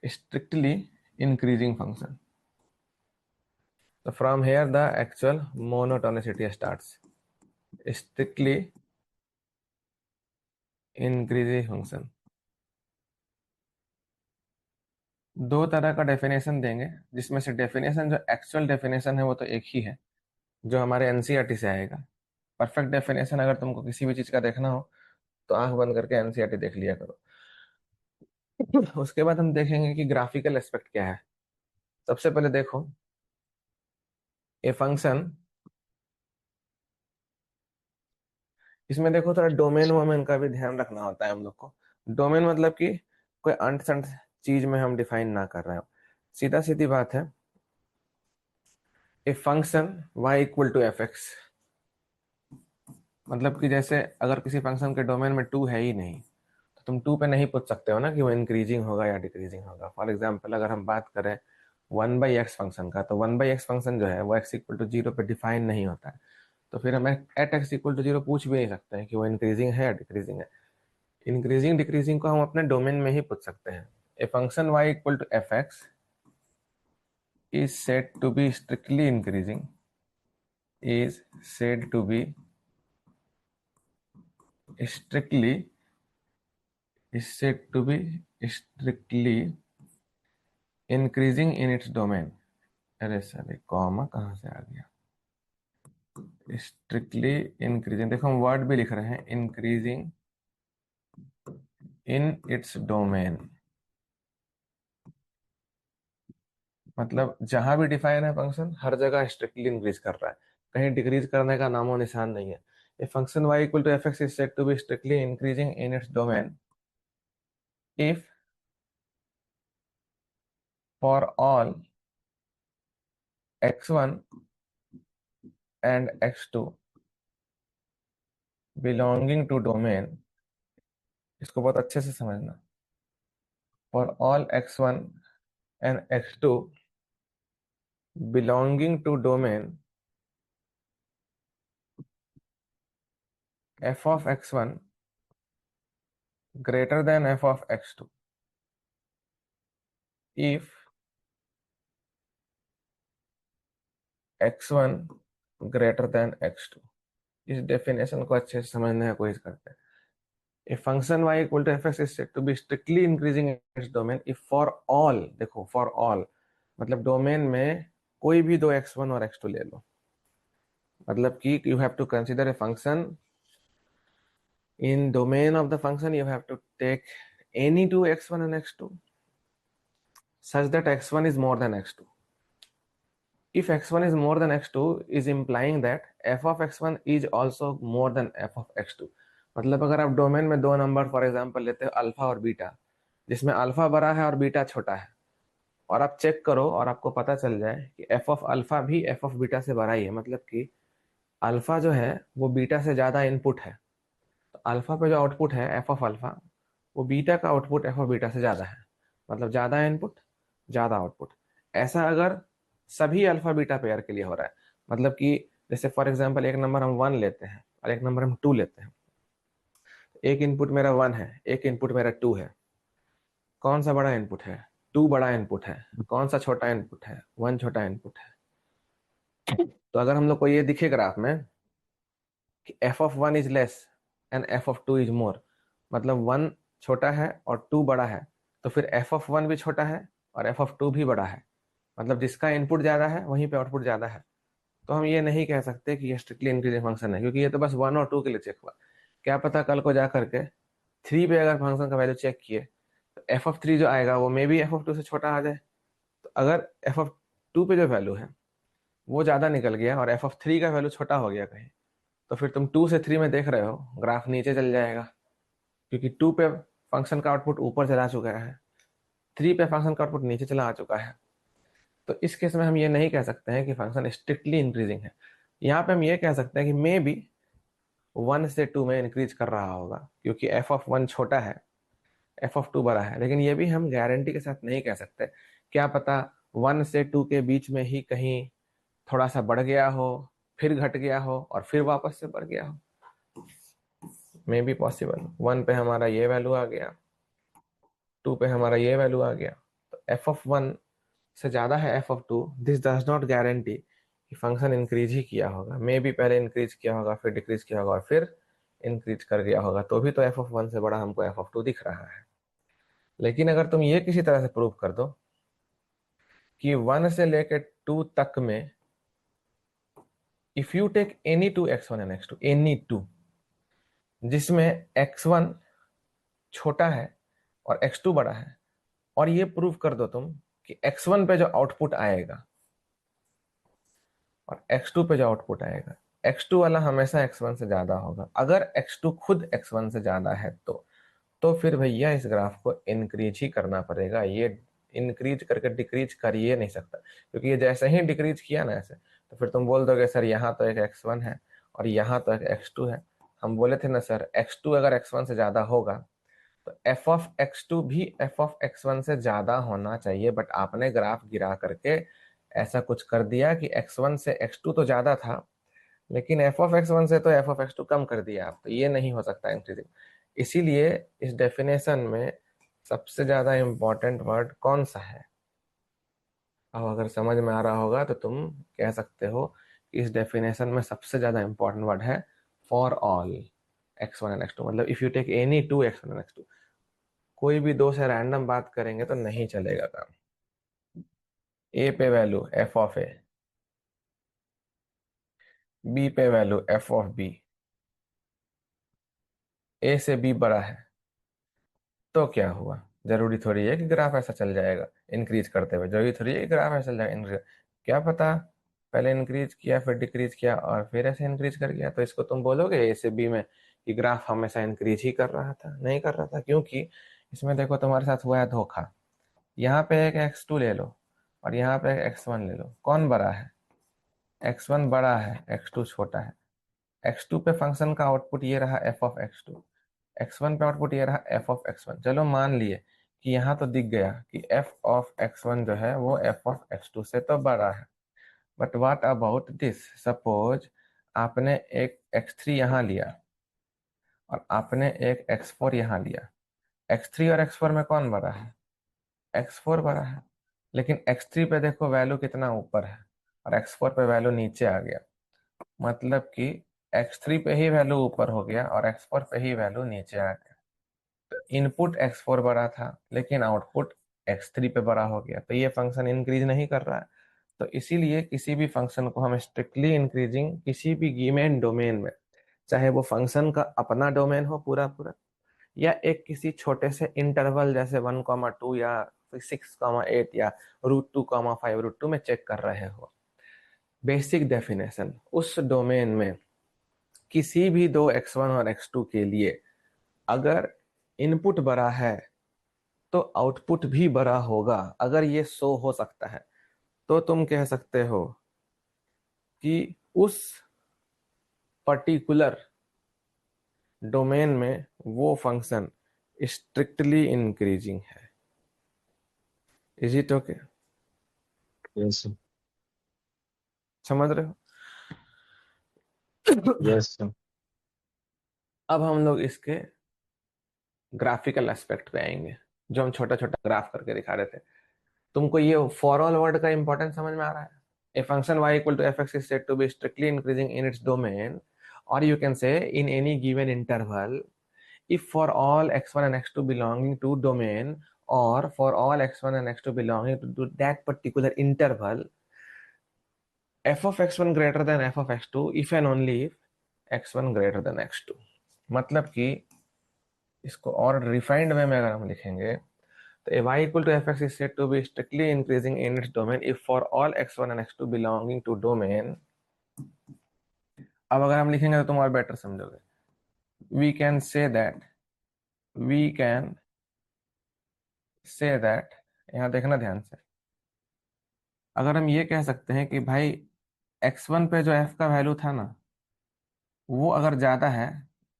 strictly increasing function. So from here the actual monotonicity starts. Strictly increasing function. दो तरह का definition देंगे, जिसमें से डेफिनेशन जो एक्चुअल डेफिनेशन है वो तो एक ही है जो हमारे एनसीईआरटी से आएगा। परफेक्ट डेफिनेशन अगर तुमको किसी भी चीज का देखना हो तो आंख बंद करके एनसीईआरटी देख लिया करो। उसके बाद हम देखेंगे कि ग्राफिकल एस्पेक्ट क्या है। सबसे पहले देखो, ए फंक्शन, इसमें देखो थोड़ा डोमेन वोमेन का भी ध्यान रखना होता है हम लोग को। डोमेन मतलब कि कोई अंट संट चीज में हम डिफाइन ना कर रहे हो। सीधा सीधी बात है, a function y equal to f x, मतलब कि जैसे अगर किसी फंक्शन के डोमेन में टू है ही नहीं तो तुम टू पे नहीं पूछ सकते हो ना कि वो इंक्रीजिंग होगा या डिक्रीजिंग होगा। फॉर एग्जाम्पल अगर हम बात करें 1/x फंक्शन का, तो 1/x फंक्शन जो है वो x इक्वल टू जीरो पे डिफाइन नहीं होता है, तो फिर हम at x equal to zero पूछ भी नहीं सकते हैं कि वो इंक्रीजिंग है या डिक्रीजिंग है। इंक्रीजिंग डिक्रीजिंग को हम अपने डोमेन में ही पूछ सकते हैं। A function y equal to f x is said to be strictly increasing, is said to be strictly, is said to be strictly increasing in its domain। अरे sir comma कहाँ से आ गया? स्ट्रिक्टली इंक्रीजिंग, देखो हम word भी लिख रहे हैं, इंक्रीजिंग इन इट्स डोमेन, मतलब जहां भी डिफाइन है फंक्शन हर जगह स्ट्रिक्टली इंक्रीज कर रहा है, कहीं डिक्रीज करने का नामो निशान नहीं है। A function y equal to f x is said to be strictly increasing in its domain if for all x1 and x2 belonging to domain, इसको बहुत अच्छे से समझना, for all x1 and x2 belonging to domain f of x1 greater than f of x2 if x1 greater than x2। इस definition को अच्छे से समझने की कोशिश करते हैं। A function y equal to f x is said to be strictly increasing its domain if for all, देखो फॉर ऑल मतलब डोमेन में कोई भी दो x1 और x2 ले लो, मतलब कि you have to consider a function in domain of the function you have to take any two x1 and x2 such that x1 is more than x2। if x1 is more than x2 is implying that f of x1 is also more than f of x2। मतलब अगर आप domain में दो number for example लेते हो alpha और beta, जिसमें alpha बड़ा है और बीटा छोटा है, और आप चेक करो और आपको पता चल जाए कि एफ ऑफ अल्फा भी एफ ऑफ बीटा से बड़ा ही है, मतलब कि अल्फा जो है वो बीटा से ज्यादा इनपुट है, तो अल्फा पे जो आउटपुट है एफ ऑफ अल्फा वो बीटा का आउटपुट एफ ऑफ बीटा से ज्यादा है, मतलब ज्यादा इनपुट ज्यादा आउटपुट। ऐसा अगर सभी अल्फा बीटा पेयर के लिए हो रहा है, मतलब कि जैसे फॉर एग्जांपल एक नंबर हम 1 लेते हैं और एक नंबर हम 2 लेते हैं, एक इनपुट मेरा 1 है, एक इनपुट मेरा 2 है, कौन सा बड़ा इनपुट है? 2 बड़ा इनपुट है। कौन सा छोटा इनपुट है? 1 छोटा इनपुट है। तो अगर हम लोग को ये दिखे ग्राफ में कि F of 1 is less and F of 2 is more, मतलब 1 छोटा है और 2 बड़ा है, तो फिर एफ ऑफ 1 भी छोटा है और एफ ऑफ 2 भी बड़ा है, मतलब जिसका इनपुट ज्यादा है वहीं पे आउटपुट ज्यादा है। तो हम ये नहीं कह सकते कि ये स्ट्रिक्टली इंक्रीजिंग फंक्शन है, क्योंकि ये तो बस 1 और 2 के लिए चेक हुआ। क्या पता कल को जा करके 3 पे अगर फंक्शन का वैल्यू चेक किए तो एफ ऑफ 3 जो आएगा वो मे भी एफ ऑफ 2 से छोटा आ जाए। तो अगर एफ ऑफ 2 पे जो वैल्यू है वो ज्यादा निकल गया और एफ ऑफ 3 का वैल्यू छोटा हो गया कहीं, तो फिर तुम 2 से 3 में देख रहे हो ग्राफ नीचे चल जाएगा, क्योंकि 2 पे फंक्शन का आउटपुट ऊपर चला चुका है, 3 पे फंक्शन का आउटपुट नीचे चला आ चुका है। तो इस केस में हम ये नहीं कह सकते हैं कि फंक्शन स्ट्रिक्टली इंक्रीजिंग है। यहाँ पे हम ये कह सकते हैं कि मे बी 1 से 2 में इंक्रीज कर रहा होगा, क्योंकि एफ ऑफ 1 छोटा है, एफ ऑफ 2 बड़ा है, लेकिन ये भी हम गारंटी के साथ नहीं कह सकते। क्या पता 1 से 2 के बीच में ही कहीं थोड़ा सा बढ़ गया हो, फिर घट गया हो और फिर वापस से बढ़ गया हो, मे बी पॉसिबल। 1 पे हमारा ये वैल्यू आ गया, 2 पे हमारा ये वैल्यू आ गया, तो एफ ऑफ वन से ज्यादा है f of two, this does not guarantee कि फंक्शन इंक्रीज ही किया होगा। मे भी पहले इंक्रीज किया होगा, फिर डिक्रीज किया होगा, और फिर इंक्रीज कर गया होगा, तो भी तो एफ ऑफ वन से बड़ा हमको एफ ऑफ टू दिख रहा है। लेकिन अगर तुम ये किसी तरह से प्रूव कर दो कि वन से लेकर टू तक में if you take any two x one and x two, any two, जिसमें एक्स वन छोटा है और एक्स टू बड़ा है, और ये प्रूव कर दो तुम कि एक्स वन पे जो आउटपुट आएगा और एक्स टू पे जो आउटपुट आएगा, एक्स टू वाला हमेशा एक्स वन से ज्यादा होगा। अगर एक्स टू खुद एक्स वन से ज्यादा है तो फिर भैया इस ग्राफ को इंक्रीज ही करना पड़ेगा। ये इंक्रीज करके डिक्रीज कर ही नहीं सकता, क्योंकि ये जैसे ही डिक्रीज किया ना ऐसे, तो फिर तुम बोल दोगे सर यहाँ तो एक एक्स वन है और यहाँ तो एक एक्स टू है। हम बोले थे ना सर, एक्स टू अगर एक्स वन से ज्यादा होगा तो एफ ऑफ एक्स टू भी एफ ऑफ एक्स वन से ज्यादा होना चाहिए। बट आपने ग्राफ गिरा करके ऐसा कुछ कर दिया कि एक्स वन से एक्स टू तो ज्यादा था, लेकिन एफ ऑफ एक्स वन से तो एफ ऑफ एक्स टू कम कर दिया आप। तो ये नहीं हो सकता इंक्रीजिंग। इसीलिए इस डेफिनेशन में सबसे ज्यादा इंपॉर्टेंट वर्ड कौन सा है? अब अगर समझ में आ रहा होगा तो तुम कह सकते हो कि इस डेफिनेशन में सबसे ज्यादा इंपॉर्टेंट वर्ड है for all x one and x two. मतलब if you take any two x one and x two, कोई भी दो से रैंडम बात करेंगे तो नहीं चलेगा काम। ए पे value f of a, b पे value f of b, a से बी बड़ा है तो क्या हुआ? जरूरी थोड़ी है कि ग्राफ ऐसा चल जाएगा इंक्रीज करते हुए, जरूरी थोड़ी है कि ग्राफ ऐसा चल जाएगा इंक्रीज। क्या पता पहले इंक्रीज किया फिर डिक्रीज किया और फिर ऐसे इंक्रीज कर गया, तो इसको तुम बोलोगे ए से बी में कि ग्राफ हमेशा इंक्रीज ही कर रहा था? नहीं कर रहा था, क्योंकि इसमें देखो तुम्हारे साथ हुआ है धोखा। यहाँ पे एक एक्स टू ले लो और यहाँ पे एक एक्स वन ले लो, कौन बड़ा है? एक्स वन बड़ा है, एक्स टू छोटा है। एक्स टू पे फंक्शन का आउटपुट ये रहा f of x two, x one पे आउटपुट ये रहा एफ ऑफ एक्स वन। चलो मान लिए कि यहाँ तो दिख गया कि एफ ऑफ एक्स वन जो है वो एफ ऑफ एक्स टू से तो बड़ा है। But what about this? Suppose आपने एक एक्स थ्री यहाँ लिया और आपने एक एक्स फोर यहाँ लिया। एक्स थ्री और एक्स फोर में कौन बड़ा है? एक्स फोर बड़ा है। लेकिन एक्स थ्री पे देखो वैल्यू कितना ऊपर है और एक्स फोर पे वैल्यू नीचे आ गया। मतलब कि एक्स थ्री पे ही वैल्यू ऊपर हो गया और एक्स फोर पे ही वैल्यू नीचे आ गया। तो इनपुट एक्स फोर बड़ा था लेकिन आउटपुट एक्स थ्री पे बड़ा हो गया, तो ये फंक्शन इंक्रीज नहीं कर रहा है। तो इसीलिए किसी भी फंक्शन को हम स्ट्रिक्टली इंक्रीजिंग किसी भी गिवन डोमेन में, चाहे वो फंक्शन का अपना डोमेन हो पूरा पूरा, या एक किसी छोटे से इंटरवल जैसे 1,2 या 6,8 या √2,5 √2 में चेक कर रहे हो, बेसिक डेफिनेशन उस डोमेन में किसी भी दो x1 और x2 के लिए अगर इनपुट बड़ा है तो आउटपुट भी बड़ा होगा। अगर ये शो हो सकता है तो तुम कह सकते हो कि उस पर्टिकुलर डोमेन में वो फंक्शन स्ट्रिक्टली इंक्रीजिंग है। Is it okay? यस समझ रहे हो? यस अब हम लोग इसके ग्राफिकल एस्पेक्ट पे आएंगे, जो हम छोटा छोटा ग्राफ करके दिखा रहे थे। तुमको ये फॉर ऑल वर्ड का इंपॉर्टेंस समझ में आ रहा है? A function y equal to f x is said to be strictly increasing in its domain, और you can say in any given interval if for all x1 and x2 belonging to domain, or for all x1 and x2 belonging to that particular interval, f of x1 greater than f of x2 if and only if x1 greater than x2। मतलब कि इसको और refined वे में अगर हम लिखेंगे तो y equal to fx is said to be strictly increasing in its domain if for all x1 and x2 belonging to domain। अब अगर हम लिखेंगे तो तुम और बेटर समझोगे। we can say that we can say that, यहाँ देखना ध्यान से, अगर हम ये कह सकते हैं कि भाई x1 पे जो f का वैल्यू था ना वो अगर ज्यादा है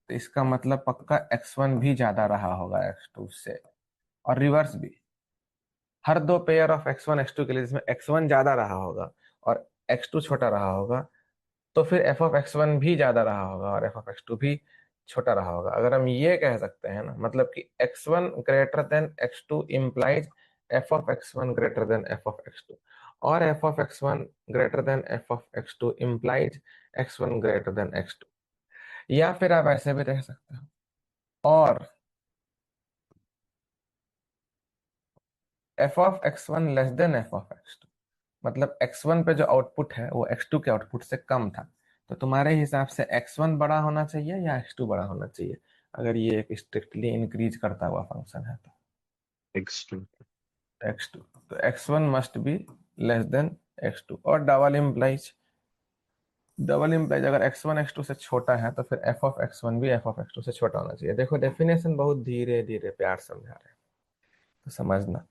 तो इसका मतलब पक्का x1 भी ज्यादा रहा होगा x2 से, और रिवर्स भी। हर दो पेयर ऑफ x1 x2 के लिए जिसमें x1 ज्यादा रहा होगा और x2 छोटा रहा होगा तो फिर f ऑफ x1 भी ज्यादा रहा होगा और f ऑफ x2 भी छोटा रहा होगा। अगर हम ये कह सकते हैं ना, मतलब कि x1 greater than x2 implies f of x one greater than f of x two, और f of x one greater than f of x two implies x one greater than x two. या फिर आप ऐसे भी देख सकते हो, और f of x one less than f of x two, मतलब एक्स वन पे जो आउटपुट है वो एक्स टू के आउटपुट से कम था। तो तुम्हारे हिसाब से एक्स वन बड़ा होना चाहिए या एक्स टू बड़ा होना चाहिए, अगर ये एक स्ट्रिक्टली इंक्रीज करता हुआ फंक्शन है तो? X2। एक्स टू, तो x one must be less than x two. और डबल इम्प्लाइज अगर एक्स वन एक्स टू से छोटा है तो फिर एफ ऑफ एक्स वन भी एफ ऑफ एक्स टू से छोटा होना चाहिए। देखो डेफिनेशन बहुत धीरे धीरे प्यार समझा रहे हैं, तो समझना।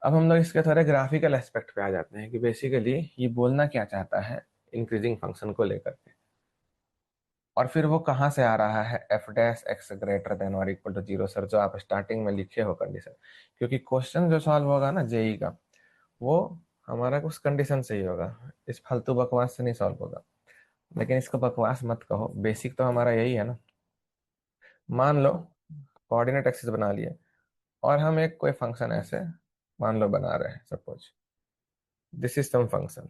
अब हम लोग इसके थोड़े ग्राफिकल एस्पेक्ट पे आ जाते हैं कि बेसिकली ये बोलना क्या चाहता है इंक्रीजिंग फंक्शन को लेकर के, और फिर वो कहाँ से आ रहा है F dash x greater than और इक्वल टू जीरो, सर जो आप स्टार्टिंग में लिखे हो कंडीशन। क्योंकि क्वेश्चन जो सॉल्व होगा ना जेई का, वो हमारा उस कंडीशन से ही होगा, इस फालतू बकवास से नहीं सॉल्व होगा। लेकिन इसको बकवास मत कहो, बेसिक तो हमारा यही है ना। मान लो कोऑर्डिनेट एक्सिस बना लिए, और हम एक कोई फंक्शन ऐसे मान लो बना रहे हैं, suppose this is some function.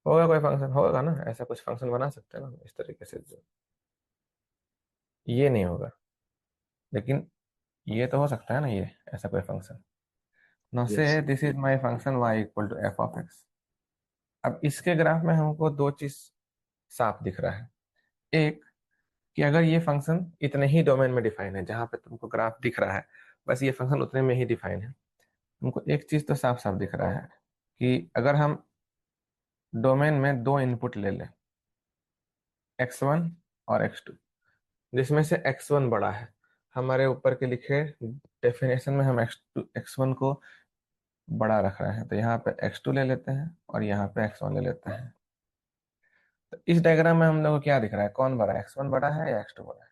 होगा कोई फंक्शन, होगा ना, ऐसा कुछ फंक्शन बना सकते हैं ना इस तरीके से, जो ये नहीं होगा, लेकिन ये तो हो सकता है ना, ये ऐसा कोई फंक्शन। नाउ से Yes। This is my function y equal to f of x. अब इसके ग्राफ में हमको दो चीज साफ दिख रहा है। एक, कि अगर ये फंक्शन इतने ही डोमेन में डिफाइन है जहां पे तुमको ग्राफ दिख रहा है, बस ये फंक्शन उतने में ही डिफाइन है, तुमको एक चीज तो साफ साफ दिख रहा है कि अगर हम डोमेन में दो इनपुट ले लें, एक्स वन और एक्स टू, जिसमें से एक्स वन बड़ा है, हमारे ऊपर के लिखे डेफिनेशन में हम एक्स वन को बड़ा रख रहे हैं, तो यहाँ पे एक्स टू ले लेते हैं और यहाँ पे एक्स वन ले लेते हैं। तो इस डायग्राम में हम लोग को क्या दिख रहा है, कौन बड़ा है, एक्स वन बड़ा है या एक्स टू बड़ा है?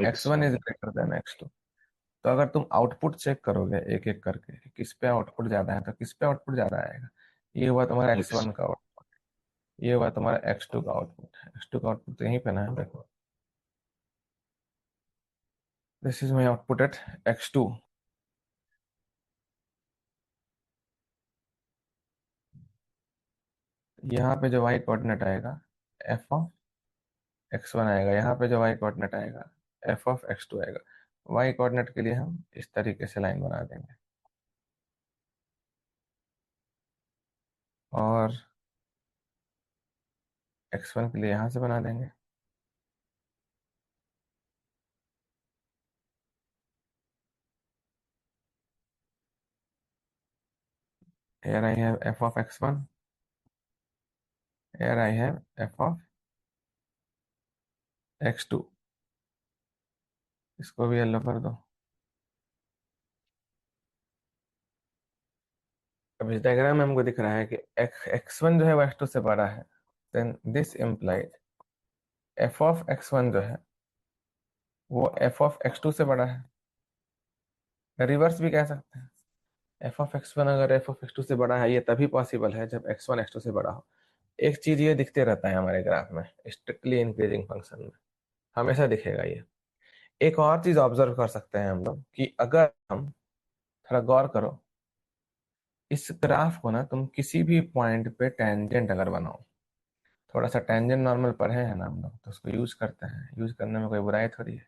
X one is X1। Greater than x two. तो अगर तुम आउटपुट चेक करोगे एक एक करके, किस पे आउटपुट ज्यादा है, तो किस पे आउटपुट ज्यादा आएगा? ये हुआ तुम्हारा एक्स X। वन का आउटपुट, ये हुआ तुम्हारा एक्स टू का आउटपुट। एक्स टू का आउटपुट तो यहीं पे ना है, देखो this is my output at x two. यहाँ पे जो वाई कोऑर्डिनेट आएगा एफ ऑफ एक्स वन आएगा, यहाँ पे जो वाई कोऑर्डिनेट आएगा एफ ऑफ एक्स टू आएगा। वाई कोऑर्डिनेट के लिए हम इस तरीके से लाइन बना देंगे, और एक्स वन के लिए यहाँ से बना देंगे। here I have f of x1, here I have f of x2। इसको भी येलो कर दो। अब इस डायग्राम में हमको दिख रहा है कि एक्स वन जो है वो एक्स टू से बड़ा है, then this implies f of x one जो है वो एफ ऑफ एक्स टू से बड़ा है। रिवर्स भी कह सकते हैं, एफ ऑफ एक्स वन अगर एफ ऑफ एक्स टू से बड़ा है, ये तभी पॉसिबल है जब एक्स वन एक्स टू से बड़ा हो। एक चीज ये दिखते रहता है हमारे ग्राफ में, स्ट्रिक्टली इंक्रीजिंग फंक्शन में हमेशा दिखेगा ये। एक और चीज ऑब्जर्व कर सकते हैं हम लोग कि अगर हम थोड़ा गौर करो, इस ग्राफ को ना तुम किसी भी पॉइंट पे टेंजेंट अगर बनाओ, थोड़ा सा टेंजेंट नॉर्मल पढ़े हैं ना हम लोग, तो उसको यूज करते हैं, यूज करने में कोई बुराई थोड़ी है।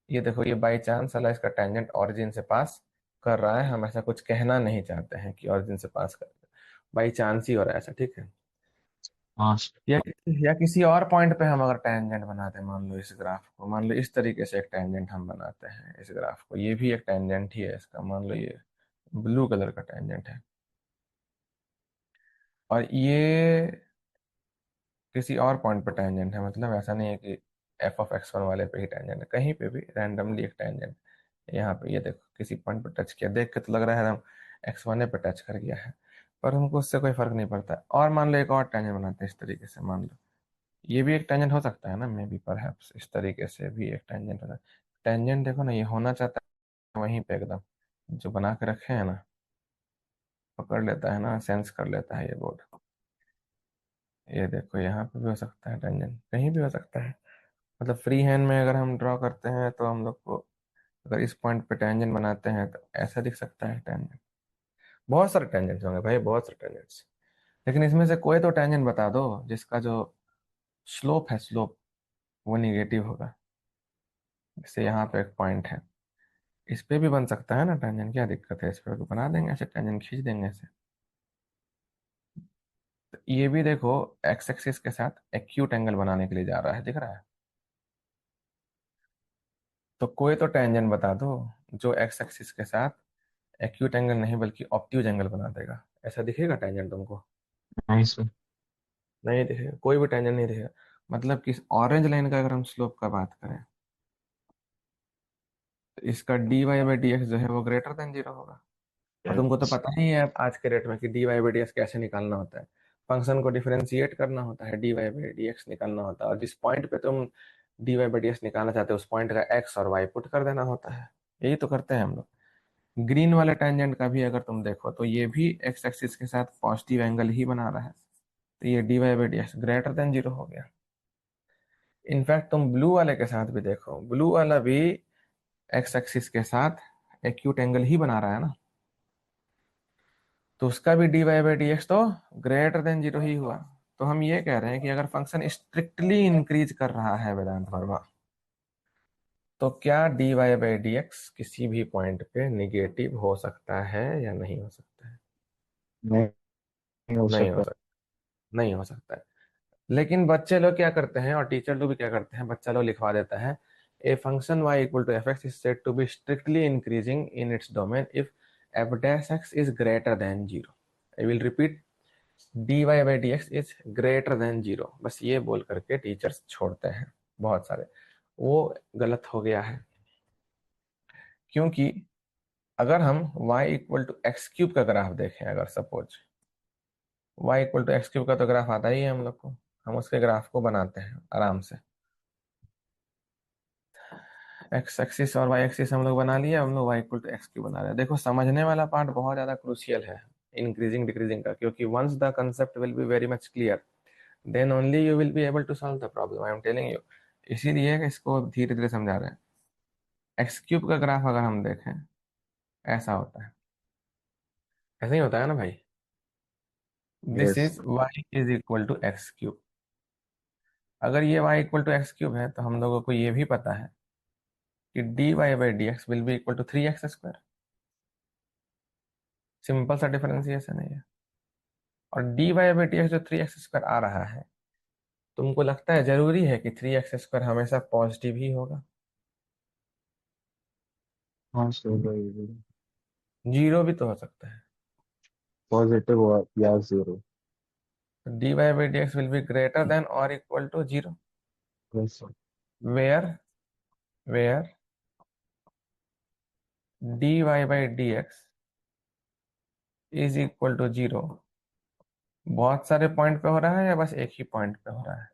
ये देखो, ये बाई चांस वाला इसका टेंजेंट ऑरिजिन से पास कर रहा है, हम ऐसा कुछ कहना नहीं चाहते हैं कि ऑरिजिन से पास कर, बाई चांस ही हो रहा है ऐसा, ठीक है। हाँ। या या किसी और पॉइंट पे हम अगर टेंजेंट बनाते हैं, मान लो इस ग्राफ को, मान लो इस तरीके से एक टेंजेंट हम बनाते हैं इस ग्राफ को, ये भी एक टेंजेंट ही है इसका, मान लो ये ब्लू कलर का टेंजेंट है, और ये किसी और पॉइंट पर टेंजेंट है, मतलब ऐसा नहीं है कि एफ ऑफ एक्स वन वाले पे ही टेंजेंट है, कहीं पे भी रैंडमली एक टेंजेंट यहाँ पे, ये देखो किसी पॉइंट पर टच किया, देख के तो लग रहा है हम एक्स वन पे टच कर गया है, पर हमको उससे कोई फर्क नहीं पड़ता। और मान लो एक और टेंजेंट बनाते हैं इस तरीके से, मान लो ये भी एक टेंजेंट हो सकता है ना, मे बी परहैप्स इस तरीके से भी एक टेंजेंट होता है। टेंजेंट देखो ना, ये होना चाहता है वहीं पे एकदम, जो बना के रखे हैं ना, पकड़ लेता है ना, सेंस कर लेता है ये बोर्ड। ये देखो यहाँ पे भी हो सकता है टेंजेंट, कहीं भी हो सकता है, मतलब फ्री हैंड में अगर हम ड्रॉ करते हैं तो हम लोग को अगर इस पॉइंट पे टेंजेंट बनाते हैं तो ऐसा दिख सकता है टेंजेंट। बहुत सारे टेंजेंट्स होंगे भाई, बहुत सारे टेंजेंट्स। लेकिन इसमें से कोई तो टेंजेंट बता दो जिसका जो स्लोप है, स्लोप वो निगेटिव होगा। जैसे यहाँ पे एक पॉइंट है, इस पे भी बन सकता है ना टेंजेंट, क्या दिक्कत है, इस पे तो बना देंगे ऐसे, टेंजेंट खींच देंगे ऐसे। तो ये भी देखो एक्स एक्सिस के साथ एक्यूट एंगल बनाने के लिए जा रहा है, दिख रहा है। तो कोई तो टेंजेंट बता दो जो एक्स एक्सिस के साथ एक्यूट एंगल नहीं बल्कि ऑब्ट्यूज एंगल बना देगा। ऐसा दिखेगा टेंजेंट तुमको? नहीं सर। नहीं दिखेगा, कोई भी टेंजेंट नहीं दिखेगा। मतलब कि ऑरेंज लाइन का अगर हम स्लोप का बात करें तो इसका dy बाई डी एक्स जो है वो ग्रेटर देन जीरो होगा। और तुमको तो यस। पता ही है आज के डेट में कि dy बाई डी एक्स कैसे निकालना होता है। फंक्शन को डिफरेंशिएट करना होता है, dy बाई डी एक्स निकालना होता है, और जिस पॉइंट पे तुम dy बाई डी एक्स निकालना चाहते हो उस पॉइंट का x और y पुट कर देना होता है। यही तो करते हैं हम लोग। ग्रीन वाले टेंजेंट का भी अगर तुम देखो तो ये भी एक्स एक्सिस के साथ पॉजिटिव एंगल ही बना रहा है, तो ये dy by d x greater than zero हो गया। इनफैक्ट तुम ब्लू वाले के साथ भी देखो, ब्लू वाला भी एक्स एक्सिस के साथ एक्यूट एंगल ही बना रहा है ना, तो उसका भी dy बाई डी एक्स तो ग्रेटर देन जीरो ही हुआ। तो हम ये कह रहे हैं कि अगर फंक्शन स्ट्रिक्टली इंक्रीज कर रहा है वेदांत वर्मा, तो क्या dy बाई डी एक्स किसी भी पॉइंट पे निगेटिव हो सकता है या नहीं हो सकता है? नहीं हो नहीं हो सकता। सकता, नहीं हो सकता है। लेकिन बच्चे लोग क्या करते हैं और टीचर लोग भी क्या करते हैं, बच्चा लोग लिखवा देता है a function y equal to f x is said to be strictly increasing in its domain if f dash x is greater than zero. I will repeat, dy by d x is greater than zero, बस ये बोल करके teachers छोड़ते हैं बहुत सारे। वो गलत हो गया है, क्योंकि अगर हम y equal to x cube का ग्राफ देखें, अगर suppose y equal to x cube का तो ग्राफ आता ही है हम लोग को, हम उसके ग्राफ को बनाते हैं आराम से। एक्स एक्सिस और वाई एक्सिस हम लोग बना लिए, हम लोग y equal to x cube बना रहे हैं। देखो समझने वाला पार्ट बहुत ज्यादा क्रूशियल है इंक्रीजिंग डिक्रीजिंग का, क्योंकि once the concept will be very much clear then only you will be able to solve the problem, I am telling you. इसीलिए इसको धीरे धीरे समझा रहे हैं। एक्स क्यूब का ग्राफ अगर हम देखें, ऐसा होता है, ऐसा ही होता है ना भाई। This yes. Is y is equal to x cube. अगर ये y equal to x cube है तो हम लोगों को ये भी पता है कि d y by d x will be equal to three x square. Simple सा डिफरेंशिएशन है ये। और d y by d x जो थ्री एक्स स्क्वायर आ रहा है, तुमको लगता है जरूरी है कि थ्री एक्स स्क्वायर हमेशा पॉजिटिव ही होगा? हाँ सर। जीरो भी तो हो सकता है। पॉजिटिव या zero. D y by d x will be greater than और equal to zero, yes sir. Where where d y by d x is equal to zero बहुत सारे पॉइंट पे हो रहा है या बस एक ही पॉइंट पे हो रहा है?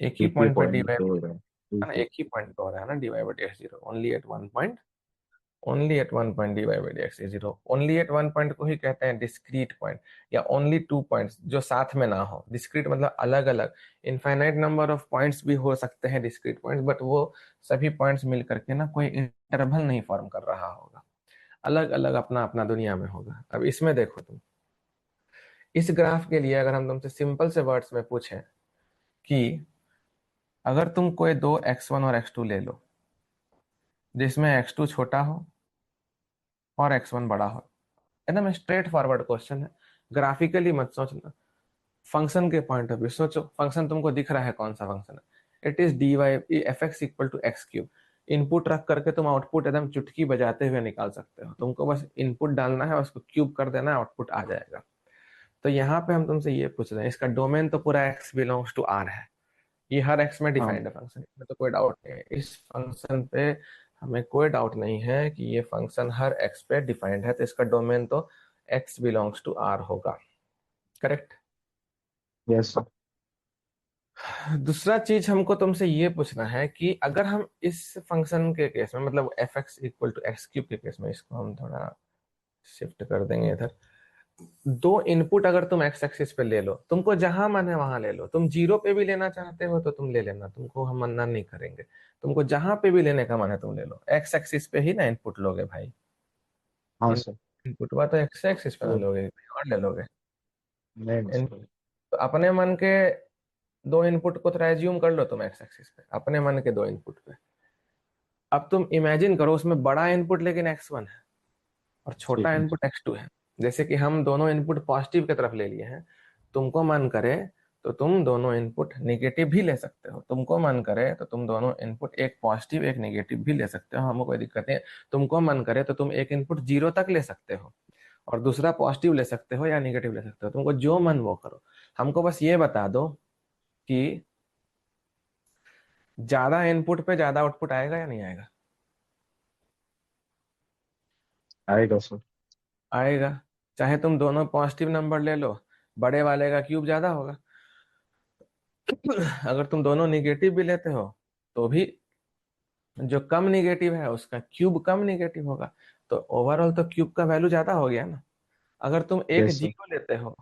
एक ही एक ही पॉइंट पे डी पॉइंट वाई, पे हो रहा है। है ना, ठीक है। एक ही पॉइंट पे हो रहा है ना d y by d x zero, only at one point, only at one point d y by d x is zero. Only at one point को ही कहते हैं डिस्क्रीट पॉइंट, या ओनली टू पॉइंट्स जो साथ में ना हो। डिस्क्रीट मतलब अलग अलग, इनफाइनाइट नंबर ऑफ पॉइंट्स भी हो सकते हैं डिस्क्रीट पॉइंट्स, बट वो सभी पॉइंट्स मिल करके ना कोई इंटरवल नहीं फॉर्म कर रहा होगा, अलग अलग अपना अपना दुनिया में होगा। अब इसमें देखो तुम, इस ग्राफ के लिए अगर हम तुमसे सिंपल से वर्ड्स में पूछें कि अगर तुम कोई दो एक्स वन और एक्स टू ले लो जिसमें एक्स टू छोटा हो और एक्स वन बड़ा हो, एकदम स्ट्रेट फॉरवर्ड क्वेश्चन है, ग्राफिकली मत सोचना, फंक्शन के पॉइंट ऑफ व्यू सोचो। फंक्शन तुमको दिख रहा है, कौन सा फंक्शन है? It is d y f x equal to x cube. Input रख करके तुम आउटपुट एकदम चुटकी बजाते हुए निकाल सकते हो, तुमको बस इनपुट डालना है, उसको क्यूब कर देना है, आउटपुट आ जाएगा। तो यहाँ पे हम तुमसे ये पूछ रहे हैं, इसका डोमेन तो पूरा एक्स बिलोंग्स टू आर है, ये हर एक्स में हाँ। डिफाइंड है फंक्शन, इसमें तो कोई डाउट नहीं है। इस फंक्शन पे हमें कोई डाउट नहीं है कि ये फंक्शन हर एक्स पे डिफाइंड है, तो इसका डोमेन तो एक्स बिलोंग्स टू आर होगा, करेक्ट। Yes sir. दूसरा चीज हमको तुमसे ये पूछना है कि अगर हम इस फंक्शन के केस में, मतलब f x equal to x cube के केस में, इसको हम थोड़ा शिफ्ट कर देंगे इधर। दो इनपुट अगर तुम एक्स एक्सिस पे ले लो, तुमको जहां मन है वहां ले लो, तुम जीरो पे भी लेना चाहते हो तो तुम ले लेना, तुमको हम मना नहीं करेंगे। तुमको जहां पे भी लेने का मन है तुम ले लो, एक्स एक्सिस पे ही ना इनपुट लोगे भाई। हाँ इन सर। इनपुट हुआ तो एक्स एक्सिस पे ना तो लोगे, कहीं और ले लोगे। नहीं नहीं इन सर। तो अपने मन के दो इनपुट को तो एज्यूम कर लो तुम एक्स एक्सिस पे, अपने मन के दो इनपुट पे। अब तुम इमेजिन करो उसमें बड़ा इनपुट लेकिन x1 है और छोटा ठीक है। इनपुट x2 है। जैसे कि हम दोनों इनपुट पॉजिटिव की तरफ ले लिए हैं, तुमको मन करे तो तुम दोनों इनपुट नेगेटिव भी ले सकते हो, तुमको मन करे तो तुम दोनों इनपुट एक पॉजिटिव एक नेगेटिव भी ले सकते हो, हमको कोई दिक्कत नहीं है। तुमको मन करे तो तुम एक इनपुट जीरो तक ले सकते हो और दूसरा पॉजिटिव ले सकते हो या नेगेटिव ले सकते हो, तुमको जो मन वो करो। हमको बस ये बता दो कि ज्यादा इनपुट पे ज्यादा आउटपुट आएगा या नहीं आएगा। आएगा सर। आएगा। चाहे तुम दोनों पॉजिटिव नंबर ले लो, बड़े वाले का क्यूब ज्यादा होगा। अगर तुम दोनों निगेटिव भी लेते हो तो भी जो कम निगेटिव है उसका क्यूब कम निगेटिव होगा। तो ओवरऑल तो क्यूब का वैल्यू ज्यादा हो गया ना। अगर तुम एक यस सर। जीरो लेते हो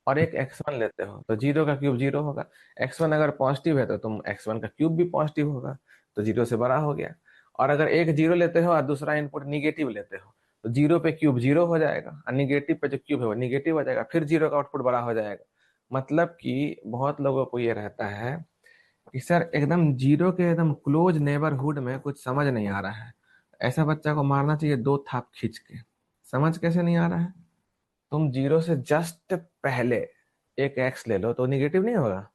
और एक x1 लेते हो तो जीरो का क्यूब जीरो होगा। x1 अगर पॉजिटिव है तो तुम x1 का क्यूब भी पॉजिटिव होगा, तो जीरो से बड़ा हो गया। और अगर एक जीरो लेते हो और दूसरा इनपुट निगेटिव लेते हो तो जीरो पे क्यूब जीरो हो जाएगा और निगेटिव पे जो क्यूब है वो निगेटिव हो जाएगा, फिर जीरो का आउटपुट बड़ा हो जाएगा। मतलब कि बहुत लोगों को ये रहता है कि सर एकदम जीरो के एकदम क्लोज नेबरहुड में कुछ समझ नहीं आ रहा है, ऐसा बच्चा को मारना चाहिए दो थाप खींच के। समझ कैसे नहीं आ रहा है? तुम जीरो से जस्ट पहले एक एक्स ले लो तो निगेटिव नहीं होगा,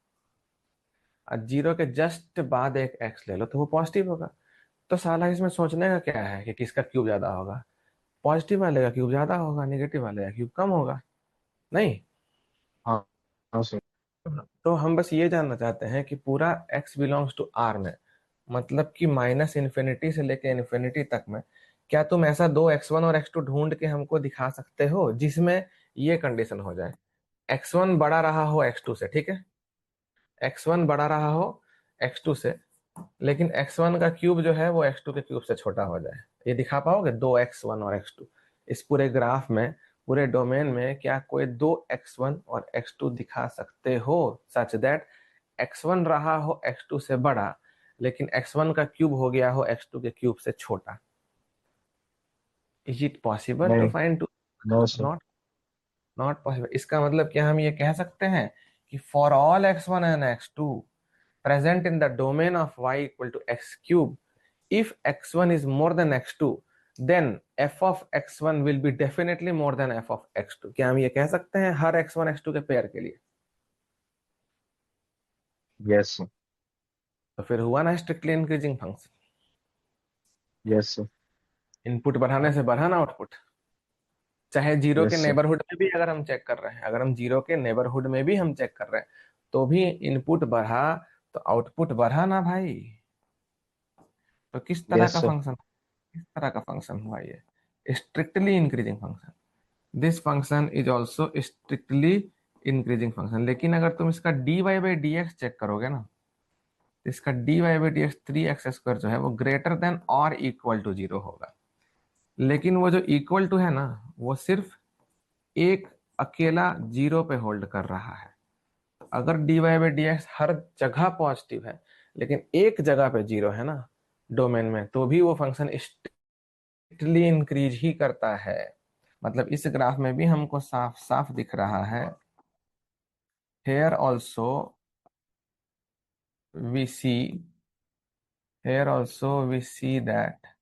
और जीरो के जस्ट बाद एक एक्स ले लो तो वो पॉजिटिव होगा। तो साला इसमें सोचने का क्या है कि किसका क्यूब ज्यादा होगा? पॉजिटिव वाले का क्यूब ज्यादा होगा, नेगेटिव वाले का क्यूब कम होगा। नहीं। हाँ हाँ सर। तो हम बस ये जानना चाहते हैं कि पूरा x बिलोंग्स टू r में, मतलब कि माइनस इन्फिनिटी से लेके इन्फिनिटी तक में, क्या तुम ऐसा दो x1 और x2 ढूंढ के हमको दिखा सकते हो जिसमें ये कंडीशन हो जाए, x1 बड़ा रहा हो x2 से, ठीक है, x1 बड़ा रहा हो x2 से, लेकिन x1 का क्यूब जो है वो x2 के क्यूब से छोटा हो जाए। ये दिखा पाओगे दो x1 और x2 इस पूरे ग्राफ में, पूरे डोमेन में क्या कोई दो x1 और x2 दिखा सकते हो सच दैट x1 रहा हो x2 से बड़ा लेकिन x1 का क्यूब हो गया हो x2 के क्यूब से छोटा? इज इट पॉसिबल टू नहीं। Find two? No sir. Not not possible. इसका मतलब क्या हम ये कह सकते हैं कि for all x1 and x2 present in the domain of y equal to x cube, if x1 is more than x2, then f of x1 will be definitely more than f of x2? क्या हम ये कह सकते हैं हर x1 x2 के pair के लिए? Yes sir. तो फिर हुआ ना strictly increasing function. Yes sir. Input बढ़ाने से बढ़ा ना आउटपुट। चाहे जीरो के यस सर। नेबरहुड में भी अगर हम चेक कर रहे हैं, अगर हम जीरो के नेबरहुड में भी हम चेक कर रहे हैं तो भी इनपुट बढ़ा तो आउटपुट बढ़ा ना भाई। तो किस तरह यस का सर। फंक्शन, किस तरह का फंक्शन हुआ ये? Strictly increasing function. This function is also strictly increasing function. लेकिन अगर तुम इसका dy by d x check करोगे ना, तो इसका dy by d x three x square जो है वो ग्रेटर देन और इक्वल टू जीरो होगा। लेकिन वो जो इक्वल टू है ना वो सिर्फ एक अकेला जीरो पे होल्ड कर रहा है। अगर dy बाई डी एक्स हर जगह पॉजिटिव है लेकिन एक जगह पे जीरो है ना डोमेन में, तो भी वो फंक्शन स्ट्रिक्टली इंक्रीज ही करता है। मतलब इस ग्राफ में भी हमको साफ साफ दिख रहा है, here also we see, here also we see that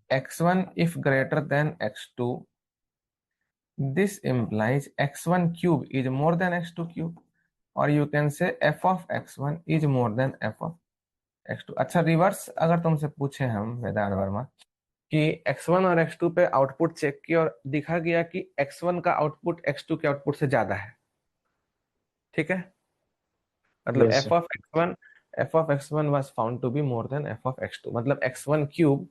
x1 if greater than x2, this implies x1 cube is more than x2 cube, or you can say f of x1 is more than f of x2। अच्छा, reverse अगर तुमसे पूछे हम वेदांत वर्मा कि x1 और x2 पे output check किया और दिखा गया कि x1 का आउटपुट x2 के आउटपुट से ज्यादा है, ठीक है, मतलब yes sir. f of x1 was found to be more than f of x2, मतलब x1 cube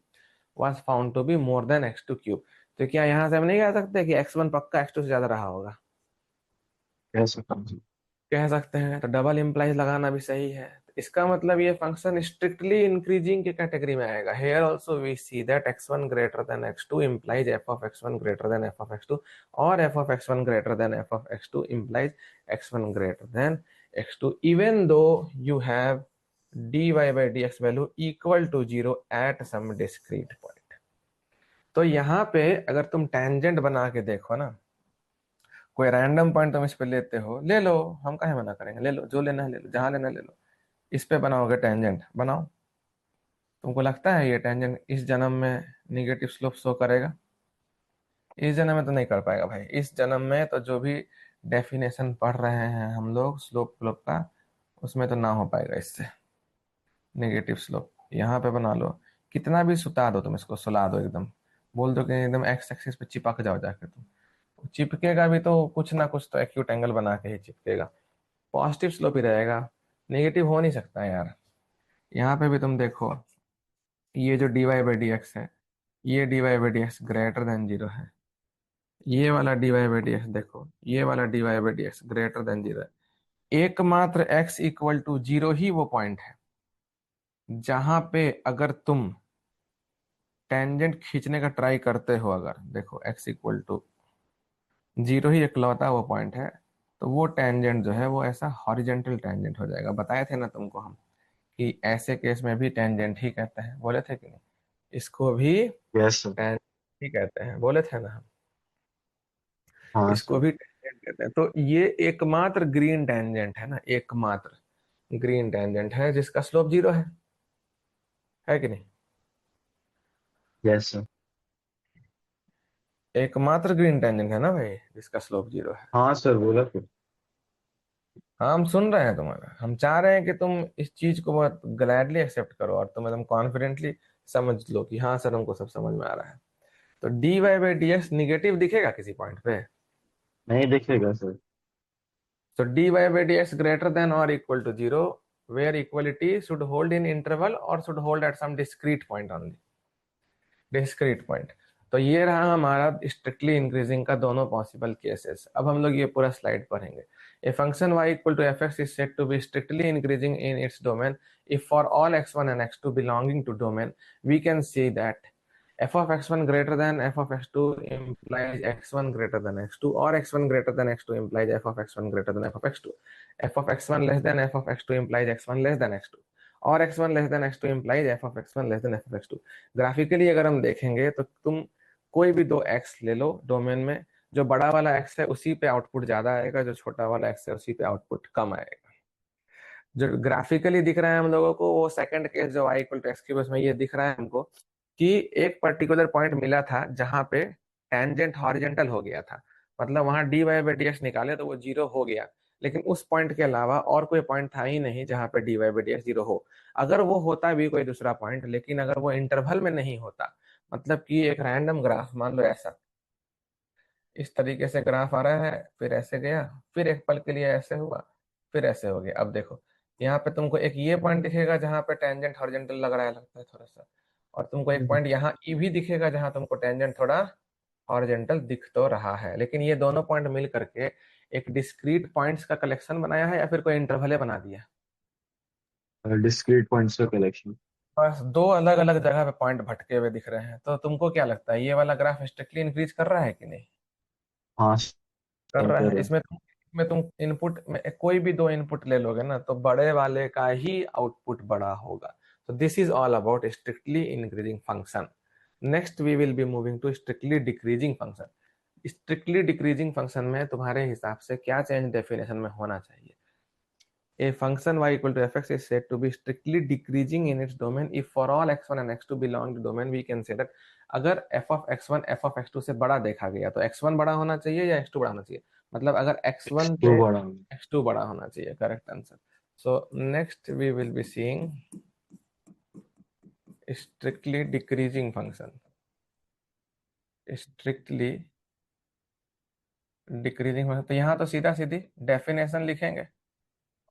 was found to be more than x2 cube। तो क्या यहां से हम नहीं कह सकते कि x1 पक्का x2 से ज्यादा रहा होगा? कह सकता हूँ जी। कह सकते हैं। तो डबल इंप्लाइज लगाना भी सही है। इसका मतलब ये फंक्शन स्ट्रिक्टली इंक्रीजिंग के कैटेगरी में आएगा. Here also we see that x1 greater than x2 implies f of x1 greater than f of x2, और f of x1 greater than f of x2 implies x1 greater than x2 even though you have dy by dx value equal to 0 at some discrete point. तो यहाँ पे अगर तुम tangent बना के देखो ना, कोई रैंडम पॉइंट तुम इस पे लेते हो, ले लो, हम काहे मना करेंगे, ले लो, जो लेना है ले लो, जहां लेना है ले लो. इस पे बनाओगे टेंजेंट, बनाओ. तुमको लगता है ये टेंजेंट इस जन्म में निगेटिव स्लोप शो करेगा? इस जन्म में तो नहीं कर पाएगा भाई. इस जन्म में तो जो भी डेफिनेशन पढ़ रहे हैं हम लोग स्लोप फ्लोप का, उसमें तो ना हो पाएगा इससे नेगेटिव स्लोप. यहाँ पे बना लो, कितना भी सुता दो तुम इसको, सुला दो एकदम, बोल दो कि एकदम एक्स एक्सिस पे चिपक जाओ जाके तुम, चिपकेगा भी तो कुछ ना कुछ तो एक्यूट एंगल बना के ही चिपकेगा. पॉजिटिव स्लोप ही रहेगा, नेगेटिव हो नहीं सकता यार. यहाँ पे भी तुम देखो, ये जो dy बाई डी एक्स है, ये dy by d x greater than zero है. ये वाला dy बाई डी एक्स देखो, ये वाला dy by d x greater than zero है. एकमात्र x इक्वल टू जीरो ही वो पॉइंट है जहां पे अगर तुम टेंजेंट खींचने का ट्राई करते हो, अगर देखो x इक्वल टू जीरो ही इकलौता वो पॉइंट है, तो वो टेंजेंट जो है वो ऐसा हॉरिजेंटल टेंजेंट हो जाएगा. बताए थे ना तुमको हम कि ऐसे केस में भी टेंजेंट ही कहते हैं, बोले थे कि नहीं? इसको भी यस सर. टेंजेंट ही कहते हैं, बोले थे ना हम. हाँ इसको सर. भी टेंजेंट कहते हैं. तो ये एकमात्र ग्रीन टेंजेंट है ना, एकमात्र ग्रीन टेंजेंट है जिसका स्लोप जीरो है कि नहीं? Yes sir. एकमात्र ग्रीन टेंजेंट है ना भाई जिसका स्लोप जीरो है. हाँ सर, बोला फिर. हाँ, हम सुन रहे हैं तुम्हारा. हम चाह रहे हैं कि तुम इस चीज को बहुत ग्लैडली एक्सेप्ट करो और तुम एकदम कॉन्फिडेंटली समझ लो कि हाँ सर हमको सब समझ में आ रहा है. तो dy by d x negative दिखेगा किसी पॉइंट पे? नहीं दिखेगा सर. तो dy by d x greater than और equal to zero, where equality should hold in interval और should hold at some discrete point only, discrete point. तो ये रहा हमारा स्ट्रिक्टली इंक्रीजिंग का दोनों पॉसिबल केसेस. अब हम लोग ये पूरा स्लाइड पढ़ेंगे. A function y equal to f x is said to be strictly increasing in its domain if for all x1 and x2 belonging to domain we can say that f of x1 greater than f of x2 implies x1 greater than x2, or x1 greater than x2 implies f of x1 greater than f of x2. f of x1 less than f of x2 implies x1 less than x2, और x1 less than x2 implies f of x1 less than f of x2. Graphically अगर हम देखेंगे तो तुम कोई भी दो x ले लो डोमेन में, जो बड़ा वाला x है उसी पे आउटपुट ज्यादा आएगा, जो छोटा वाला x है उसी पे आउटपुट कम आएगा. जो ग्राफिकली दिख रहा है हम लोगों को, वो सेकंड केस जो y equal to x cube, उसमें ये दिख रहा है हमको कि एक पर्टिकुलर पॉइंट मिला था जहां पे टेंजेंट हॉरिजेंटल हो गया था. मतलब वहां dy बाई डी एक्स निकाले तो वो जीरो हो गया, लेकिन उस पॉइंट के अलावा और कोई पॉइंट था ही नहीं जहां पे dy by d x zero हो. अगर वो होता भी कोई दूसरा पॉइंट, लेकिन अगर वो इंटरवल में नहीं होता, मतलब कि एक रैंडम ग्राफ मान लो ऐसा, इस तरीके से ग्राफ आ रहा है, फिर ऐसे गया, फिर एक पल के लिए ऐसे हुआ, फिर ऐसे हो गया. अब देखो यहाँ पे तुमको एक ये पॉइंट दिखेगा जहां पे टेंजेंट हॉरिजॉन्टल लग रहा है, लगता है थोड़ा सा, और तुमको एक पॉइंट यहाँ ई भी दिखेगा जहां तुमको टेंजेंट थोड़ा हॉरिजॉन्टल दिख तो रहा है. लेकिन ये दोनों पॉइंट मिल करके एक डिस्क्रीट पॉइंट्स का कलेक्शन बनाया है या फिर कोई इंटरवल बना दिया? डिस्क्रीट पॉइंट्स का कलेक्शन. बस दो अलग अलग जगह पे पॉइंट भटके हुए दिख रहे हैं. तो तुमको क्या लगता है, ये वाला ग्राफ स्ट्रिक्टली इंक्रीज कर रहा है कि नहीं? हाँ कर सर, रहा कर है. रहा है. इसमें तुम इनपुट में कोई भी दो इनपुट ले लोगे ना, तो बड़े वाले का ही आउटपुट बड़ा होगा. तो this is all about strictly increasing function. Next we will be moving to strictly decreasing function. Strictly decreasing function में तुम्हारे हिसाब से क्या चेंज डेफिनेशन में होना चाहिए? A function y equal to fx is said to be strictly decreasing in its domain if for all x1 and x2 belong to domain we can say that. अगर f of x1 f of x2 से बड़ा देखा गया तो x1 बड़ा होना चाहिए या x2 बड़ा होना चाहिए? मतलब अगर x1 तो पे बड़ा. x2 बड़ा होना चाहिए. Correct answer. So next we will be seeing strictly decreasing function. strictly decreasing function, तो यहाँ तो सीधा सीधी डेफिनेशन लिखेंगे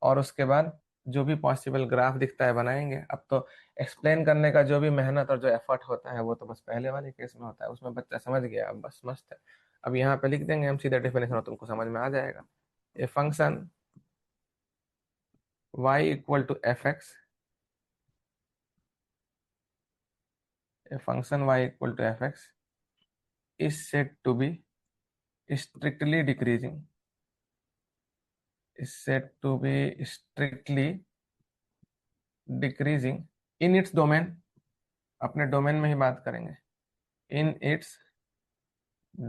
और उसके बाद जो भी पॉसिबल ग्राफ दिखता है बनाएंगे. अब तो एक्सप्लेन करने का जो भी मेहनत और जो एफर्ट होता है वो तो बस पहले वाले केस में होता है, उसमें बच्चा समझ गया, अब बस मस्त है. अब यहाँ पे लिख देंगे हम सीधा डेफिनेशन और तुमको समझ में आ जाएगा. ए function y equal to fx, a function y equal to fx is said to be strictly decreasing, is said to be strictly decreasing in its domain. अपने डोमेन में ही बात करेंगे, in its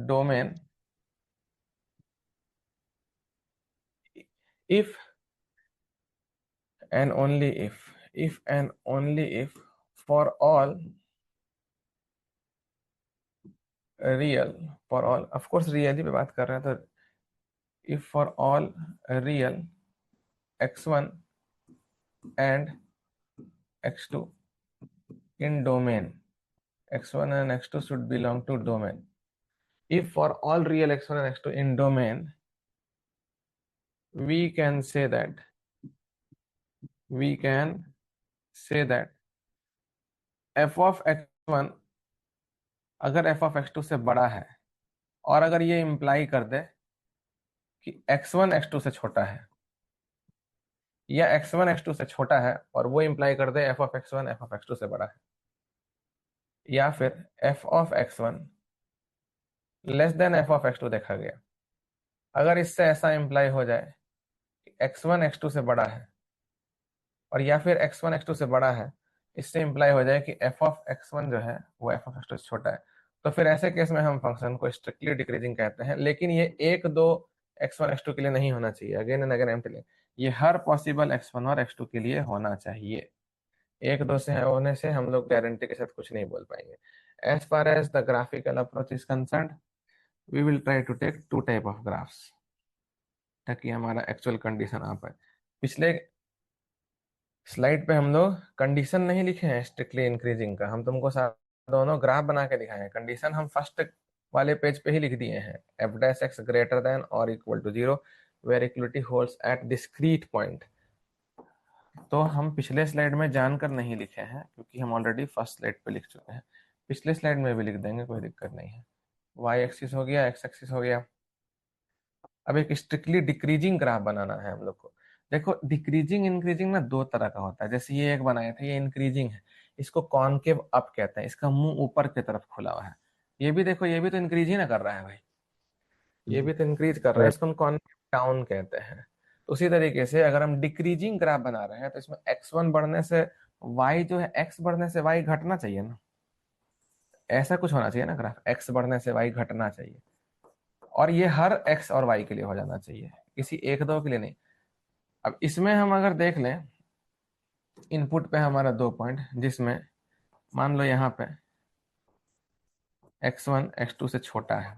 domain, if and only if and only if for all real, for all, of course real ही पे बात कर रहे हैं, तो if for all real x1 and x2 in domain, x1 and x2 should belong to domain. If for all real x1 and x2 in domain, we can say that f of x1 अगर f of x2 से बड़ा है, और अगर ये imply कर दे कि x1 x2 से छोटा है, या x1 x2 से छोटा है और वो इंप्लाई कर दे f of x1 f of x2 से बड़ा है, या फिर f of x1 less than f of x2 देखा गया, अगर इससे ऐसा इंप्लाई हो जाए कि x1 x2 से बड़ा है, और या फिर x1 x2 से बड़ा है, इससे इंप्लाई हो जाए कि f of x1 जो है वो f of x2 से छोटा है, तो फिर ऐसे केस में हम फंक्शन को स्ट्रिक्टली डिक्रीजिंग कहते हैं। लेकिन ये एक दो x1 x2 के लिए नहीं होना चाहिए, अगेन एंड अगेन एम, ये हर पॉसिबल x1 और x2 के लिए होना चाहिए। एक दो से होने से हम लोग गारंटी के साथ कुछ नहीं बोल पाएंगे। As far as the graphical approach is concern, we will try to take two type of graphs, ताकि हमारा एक्चुअल कंडीशन आ पाए। पिछले स्लाइड पे हम लोग कंडीशन नहीं लिखे हैं स्ट्रिक्टली इंक्रीजिंग का, हम तुमको दोनों ग्राफ बना के दिखाए हैं। कंडीशन हम फर्स्ट वाले पेज पे ही लिख दिए हैं, f dash x greater than और equal to 0 where equality holds at discrete point. तो हम पिछले स्लाइड में जानकर नहीं लिखे हैं, क्योंकि हम ऑलरेडी फर्स्ट स्लाइड पे लिख चुके हैं। पिछले स्लाइड में भी लिख देंगे, कोई दिक्कत नहीं है। वाई एक्सिस हो गया, एक्स एक्सिस हो गया। अब एक स्ट्रिक्टली डिक्रीजिंग ग्राफ बनाना है हम लोग को। देखो डिक्रीजिंग इंक्रीजिंग ना दो तरह का होता है। जैसे ये एक बनाया था, ये इंक्रीजिंग है, इसको कॉनकेव अप कहते हैं, इसका मुंह ऊपर की तरफ खुला हुआ है। ये भी देखो, ये भी तो इंक्रीज ही ना कर रहा है भाई, ये भी तो इंक्रीज कर रहा है, इसको हम कॉनकेव डाउन कहते हैं। तो उसी तरीके से अगर हम डिक्रीजिंग ग्राफ बना रहे हैं, तो इसमें x1 बढ़ने से y जो है, x बढ़ने से y घटना चाहिए ना, ऐसा कुछ होना चाहिए ना ग्राफ, x बढ़ने से y घटना चाहिए, और ये हर x और y के लिए हो जाना चाहिए, किसी एक दो के लिए नहीं। अब इसमें हम अगर देख लें, इनपुट पे हमारा 2 पॉइंट, जिसमें मान लो यहाँ पे x1 x2 से छोटा है,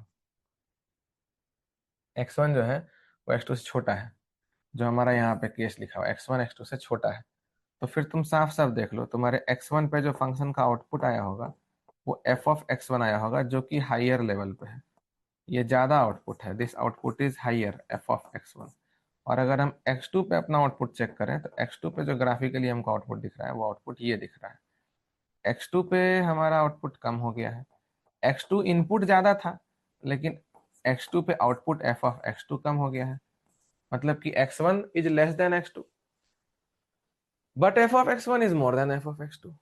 x1 जो है वो x2 से छोटा है, जो हमारा यहाँ पे केस लिखा हुआ x1 x2 से छोटा है, तो फिर तुम साफ साफ देख लो, तुम्हारे x1 पे जो फंक्शन का आउटपुट आया होगा वो f ऑफ x1 आया होगा, जो कि हायर लेवल पे है, ये ज्यादा आउटपुट है, this output is higher f of x1। और अगर हम x2 पे अपना आउटपुट चेक करें, तो x2 पे जो ग्राफिकली हमको आउटपुट दिख रहा है, वो आउटपुट ये दिख रहा है। x2 पे हमारा आउटपुट कम हो गया है, x2 इनपुट ज्यादा था, लेकिन x2 पे आउटपुट f ऑफ x2 कम हो गया है, मतलब कि x1 is less than x2 but f of x1 is more than f of x2,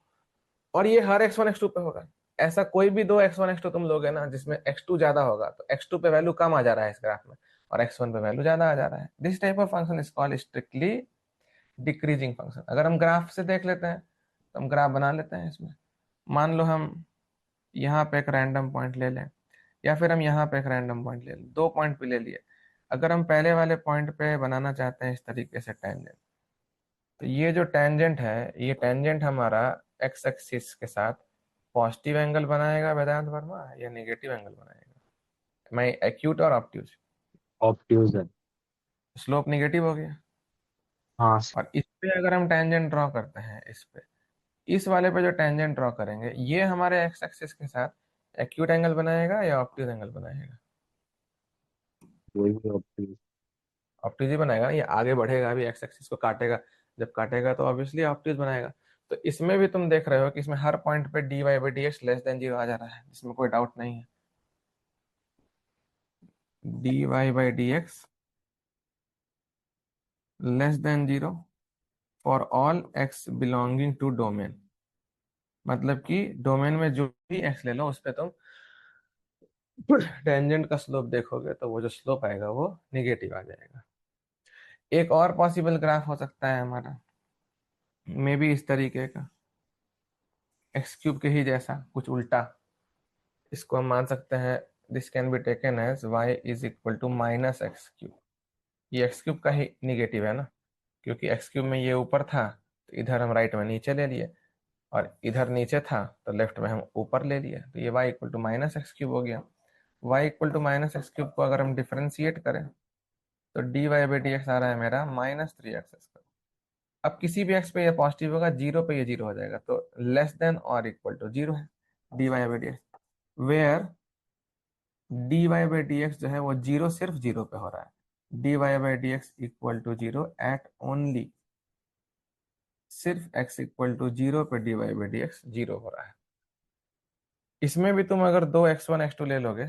और ये हर x1 x2 पे होगा। ऐसा कोई भी दो x1 x2 तुम लोगे ना जिसमें x2 ज्यादा होगा, तो x2 पे वैल्यू कम आ जा रहा है इस ग्राफ में, और x1 पे वैल्यू ज्यादा आ जा रहा है। This type of function is called strictly decreasing function. अगर हम ग्राफ से देख लेते हैं, तो हम ग्राफ बना लेते हैं इसमें। मान लो हम यहाँ पे एक रैंडम पॉइंट ले लें, या फिर हम यहाँ पे एक रैंडम पॉइंट ले लें, 2 पॉइंट पे ले लिए। अगर हम पहले वाले पॉइंट पे बनाना चाहते हैं इस तरीके से टेंजेंट, तो ये जो टेंजेंट है, ये टेंजेंट हमारा एक्स एक्सिस के साथ पॉजिटिव एंगल बनाएगा वेदांत वर्मा, या नेगेटिव एंगल बनाएगा? मैं एक्यूट और ऑब्ट्यूज, ऑप्टिव्स है। स्लोप नेगेटिव हो गया। हाँ। और इस पे अगर हम टेंजेंट ड्रॉ करते हैं, इस पे, इस वाले पे जो टेंजेंट ड्रॉ करेंगे, ये हमारे एक्स एक्सिस के साथ एक्यूट एंगल बनाएगा या ऑब्ट्यूज एंगल बनाएगा? वही ऑप्टिव्स। ऑब्ट्यूज ही बनाएगा ना, ये आगे बढ़ेगा, अभी एक्स एक्सिस को काटेगा, जब काटेगा तो ऑब्वियसली ऑब्ट्यूज बनाएगा। तो इसमें भी तुम देख रहे हो कि इसमें हर पॉइंट पे dy by d x less than 0 आ जा रहा है, इसमें कोई डाउट नहीं है। dy by d x less than 0, for all x belonging to domain, मतलब कि डोमेन में जो भी एक्स ले लो उस पे तुम टेंजेंट का स्लोप देखोगे तो वो जो स्लोप आएगा वो निगेटिव आ जाएगा। एक और पॉसिबल ग्राफ हो सकता है हमारा, मे बी इस तरीके का, एक्स क्यूब के ही जैसा कुछ उल्टा। इसको हम मान सकते हैं, this can be taken as y is equal to minus x cube. ये एक्स क्यूब का ही निगेटिव है ना, क्योंकि एक्स क्यूब में ये ऊपर था तो इधर हम राइट में नीचे ले लिए, और इधर नीचे था तो लेफ्ट में हम ऊपर ले लिए, तो ये y equal to minus x cube हो गया। Y equal to minus x cube को अगर हम डिफ्रेंशिएट करें तो d y by d x आ रहा है मेरा माइनस थ्री एक्स स्क्वायर। अब किसी भी एक्स पे ये पॉजिटिव होगा, जीरो पे ये जीरो हो जाएगा, तो लेस देन और इक्वल टू जीरो है d y by d x, where d y by d x जो है वो जीरो सिर्फ जीरो पे हो रहा है। D y by d x equal to zero at only, सिर्फ एक्स इक्वल टू जीरो पे d y by d x zero हो रहा है। इसमें भी तुम अगर दो एक्स वन एक्स टू ले लोगे,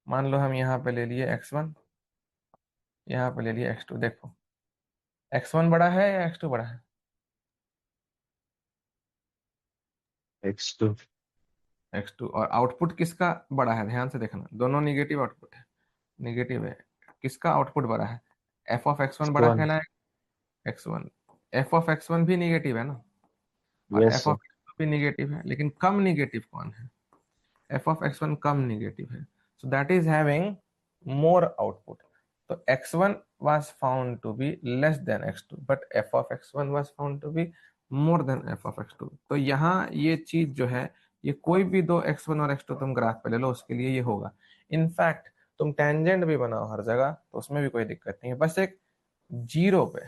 मान लो हम यहाँ पे ले लिए एक्स वन, यहाँ पे ले लिए एक्स टू, देखो एक्स वन बड़ा है या एक्स टू बड़ा है? X2। X two. और आउटपुट किसका बड़ा है, ध्यान से देखना, दोनों निगेटिव आउटपुट है, निगेटिव है। किसका आउटपुट बड़ा है? एफ ऑफ एक्स वन बड़ा X1। कहलाएगा, x one. F of x one भी निगेटिव है ना, और Yes f sir। Of x two भी निगेटिव है, लेकिन कम निगेटिव कौन है? एफ ऑफ एक्स वन कम निगेटिव है, so that is having more output. तो x one was found to be less than x2 but f of x1 was found to be more than f of x2। तो यहाँ ये चीज जो है, ये कोई भी दो x1 और x2 तुम ग्राफ पे ले लो उसके लिए ये होगा। इनफैक्ट तुम टेंजेंट भी बनाओ हर जगह तो उसमें भी कोई दिक्कत नहीं है, बस एक जीरो पे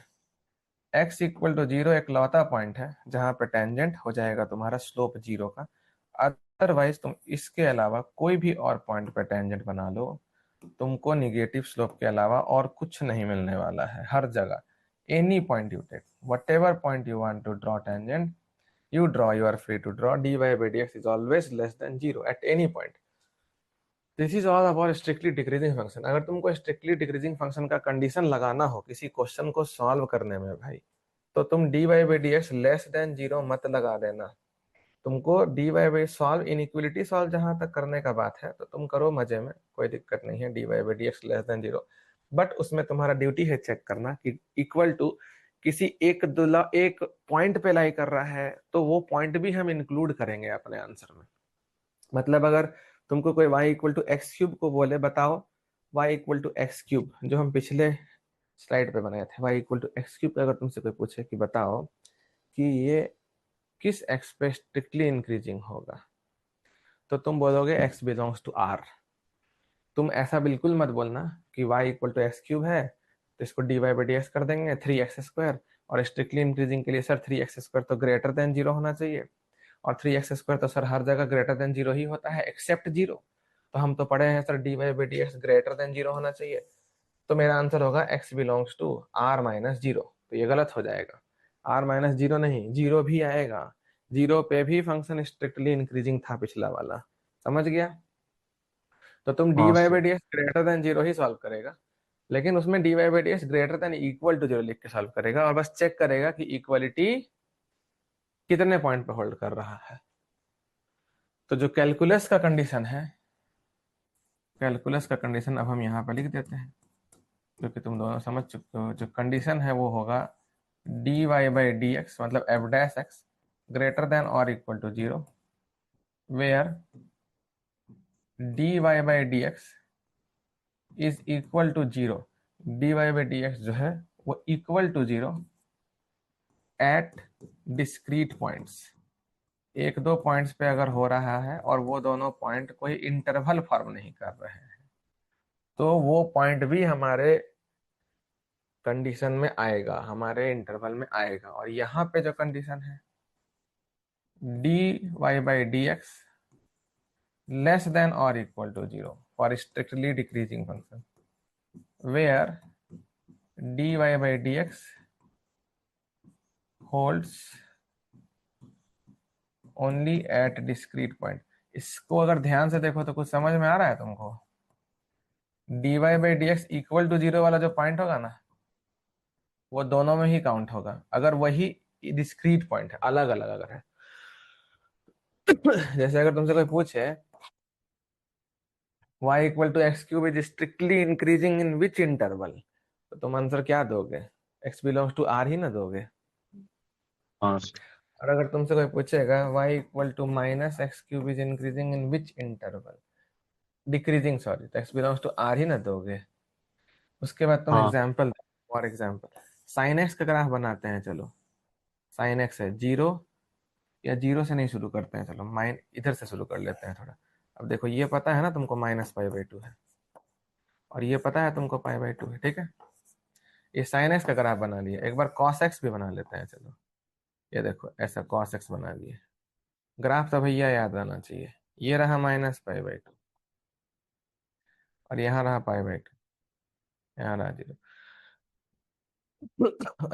x इक्वल टू जीरो एक लौता पॉइंट है जहां पे टेंजेंट हो जाएगा तुम्हारा स्लोप जीरो का। अदरवाइज तुम इसके अलावा कोई भी और पॉइंट पे टेंजेंट बना लो, तुमको निगेटिव स्लोप के अलावा और कुछ नहीं मिलने वाला है हर जगह। Any point you take, whatever point you want to draw tangent, you draw, you are free to draw, dy by dx is always less than zero at any point। This is all about strictly decreasing function. अगर तुमको strictly decreasing function का condition लगाना हो किसी question को solve करने में भाई, तो तुम dy by dx less than zero मत लगा देना। तुमको dy by solve inequality solve जहां तक करने का बात है तो तुम करो मजे में, कोई दिक्कत नहीं है, dy by dx less than zero. But उसमें तुम्हारा ड्यूटी है चेक करना कि इक्वल टू किसी एक पॉइंट पे लाई कर रहा है, तो वो पॉइंट भी हम इंक्लूड करेंगे अपने आंसर में। मतलब अगर तुमको कोई y equal to x cube को बोले, बताओ y equal to x cube, जो हम पिछले स्लाइड पे बनाए थे, y equal to x cube, अगर तुमसे कोई पूछे कि बताओ कि ये किस एक्स पे स्ट्रिक्टली इंक्रीजिंग होगा, तो तुम बोलोगे x बिलोंग्स टू r। तुम ऐसा बिल्कुल मत बोलना कि y equal to x cube है तो इसको d y by d x कर देंगे थ्री एक्स स्क्वायर, और स्ट्रिक्टली इंक्रीजिंग के लिए सर थ्री एक्स स्क्वायर तो ग्रेटर देन जीरो होना चाहिए, और थ्री एक्स स्क्वायर तो सर हर जगह ग्रेटर देन जीरो ही होता है एक्सेप्ट जीरो। तो हम तो पढ़े हैं sir d y by d x greater than zero होना चाहिए, तो मेरा आंसर होगा x belongs to R minus zero. तो ये गलत हो जाएगा, आर माइनस जीरो नहीं, जीरो भी आएगा, जीरो पे भी फंक्शन स्ट्रिक्टली इंक्रीजिंग था पिछला वाला, समझ गया? तो तुम डी हाँ y sir. By d x greater than zero ही सॉल्व करेगा, लेकिन उसमें d y by d x greater than equal to zero लिख के सॉल्व करेगा, और बस चेक करेगा कि इक्वलिटी कितने पॉइंट पे होल्ड कर रहा है। तो जो कैलकुलस का कंडीशन है, कैलकुलस का कंडीशन अब हम यहाँ पे लिख देते हैं क्योंकि तुम दोनों समझ चुके हो। जो कंडीशन है वो होगा d y by d x मतलब f dash x greater than और equal to zero, where d y by d x is equal to zero. D y by d x जो है वो equal to zero at discrete points. एक दो points पे अगर हो रहा है और वो दोनों पॉइंट कोई इंटरवल फॉर्म नहीं कर रहे हैं, तो वो पॉइंट भी हमारे कंडीशन में आएगा, हमारे इंटरवल में आएगा। और यहाँ पे जो कंडीशन है d y by d x less than और equal to zero for strictly decreasing function, where d y by d x holds only at discrete point. इसको अगर ध्यान से देखो तो कुछ समझ में आ रहा है तुमको? D y by d x equal to zero वाला जो पॉइंट होगा ना, वो दोनों में ही काउंट होगा अगर वही डिस्क्रीट पॉइंट है, अलग अलग अगर है। जैसे अगर तुमसे कोई पूछे y equal to x cube is strictly increasing in which interval, तो तुम आंसर क्या दोगे? x बिलोंग्स टू r ही ना दोगे। हाँ और अगर तुमसे कोई पूछेगा y equal to minus x cube is increasing in which interval, decreasing sorry, तो x बिलोंग्स टू r ही ना दोगे। उसके बाद तुम हाँ example, for example sine x का ग्राफ बनाते हैं, चलो। साइन एक्स है जीरो, या जीरो से नहीं शुरू करते हैं, चलो माइन इधर से शुरू कर लेते हैं थोड़ा। अब देखो ये पता है ना तुमको माइनस पाई बाई टू है, और ये पता है तुमको पाई बाई टू है, ठीक है। ये साइन एक्स का ग्राफ बना लिया, एक बार कॉस एक्स भी बना लेते हैं, चलो। ये देखो ऐसा कॉस एक्स बना लिया। ग्राफ तो भैया याद रहना चाहिए, ये रहा माइनस पाई बाई टू, और यहाँ रहा पाई बाई टू, यहाँ रहा जीरो,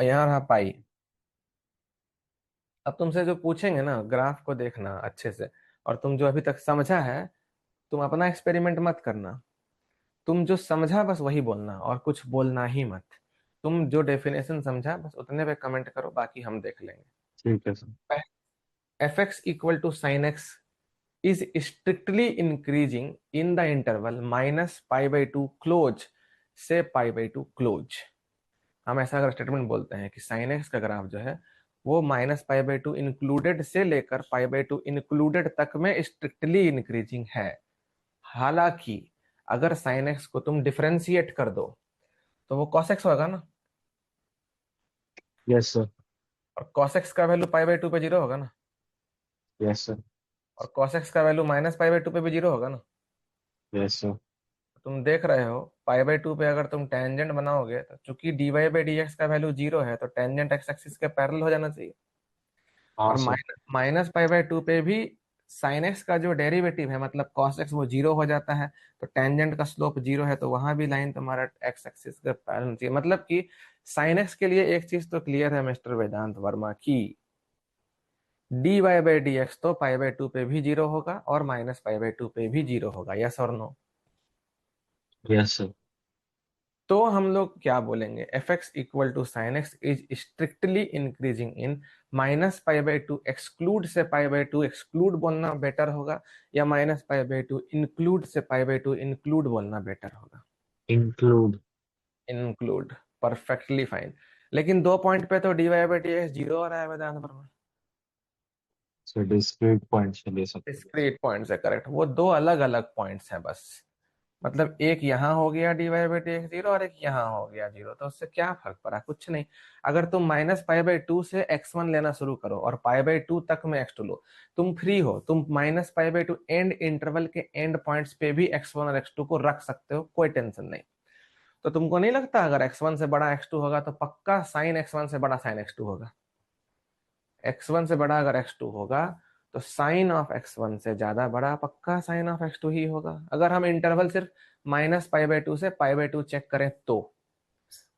यहाँ रहा पाई। अब तुमसे जो पूछेंगे ना, ग्राफ को देखना अच्छे से, और तुम जो अभी तक समझा है, तुम अपना एक्सपेरिमेंट मत करना। तुम जो समझा बस वही बोलना, और कुछ बोलना ही मत। तुम जो डेफिनेशन समझा बस उतने पे कमेंट करो, बाकी हम देख लेंगे। ठीक है sir. F x equal to sine x is strictly increasing in the interval minus pi by two close से पाई बाई टू क्लोज। हम ऐसा अगर स्टेटमेंट बोलते हैं कि साइन एक्स का ग्राफ जो है वो minus pi by to included से लेकर पाई बाई टू इंक्लूडेड तक में स्ट्रिक्टली इंक्रीजिंग है। हालांकि अगर साइन एक्स को तुम डिफरेंशिएट कर दो तो वो cos x होगा ना, यस सर। और cos x का वैल्यू पाई बाई टू पे जीरो होगा ना, यस सर। और cos x का value minus pi by two पे भी जीरो होगा ना। Yes sir. तुम देख रहे हो पाई बाई टू पे अगर तुम टेंजेंट बनाओगे तो चूंकि d y by d x का वैल्यू जीरो है, तो टेंजेंट एक्स एक्सिस के पैरेलल हो जाना चाहिए। हाँ और sir. Minus pi by two पे भी साइन एक्स का जो डेरिवेटिव है मतलब cos x वो जीरो हो जाता है, तो टेंजेंट का स्लोप जीरो है, तो वहां भी लाइन तुम्हारा एक्स एक्सिस के पैरेलल चाहिए। मतलब कि साइन एक्स के लिए एक चीज तो क्लियर है मिस्टर वेदांत वर्मा की d y by d x तो पाई बाई टू पे भी जीरो होगा और माइनस पाई बाई टू पे भी जीरो होगा, यस और नो। Yes sir. तो हम लोग क्या बोलेंगे, f x equal to sine x is strictly increasing in minus pi by two exclude से पाई बाई टू एक्सक्लूड बोलना बेटर होगा, या minus pi by two include से पाई बाई टू इंक्लूड बोलना बेटर होगा? इंक्लूड। Include, perfectly fine. लेकिन दो point पे तो d y by d x zero आ रहा है Vedant Verma. Sir discrete point से ले सकते हैं। डिस्क्रीट पॉइंट्स है, करेक्ट, वो दो अलग अलग पॉइंट्स हैं बस। मतलब एक यहाँ हो गया d y by d x zero, और एक यहाँ हो गया जीरो, तो उससे क्या फर्क पड़ा? कुछ नहीं। अगर तुम माइनस पाई बाई टू से एक्स वन लेना शुरू करो और पाई बाई टू तक में एक्स टू लो, तुम फ्री हो, तुम minus pi by to and interval के एंड पॉइंट्स पे भी एक्स वन और एक्स टू को रख सकते हो, कोई टेंशन नहीं। तो तुमको नहीं लगता अगर एक्स वन से बड़ा एक्स टू होगा तो पक्का साइन एक्स वन से बड़ा साइन एक्स टू होगा? एक्स वन से बड़ा अगर एक्स टू होगा तो साइन ऑफ एक्स वन से ज्यादा बड़ा पक्का साइन ऑफ एक्स टू ही होगा। अगर हम इंटरवल सिर्फ माइनस पाई बाई टू से पाई बाई टू चेक करें तो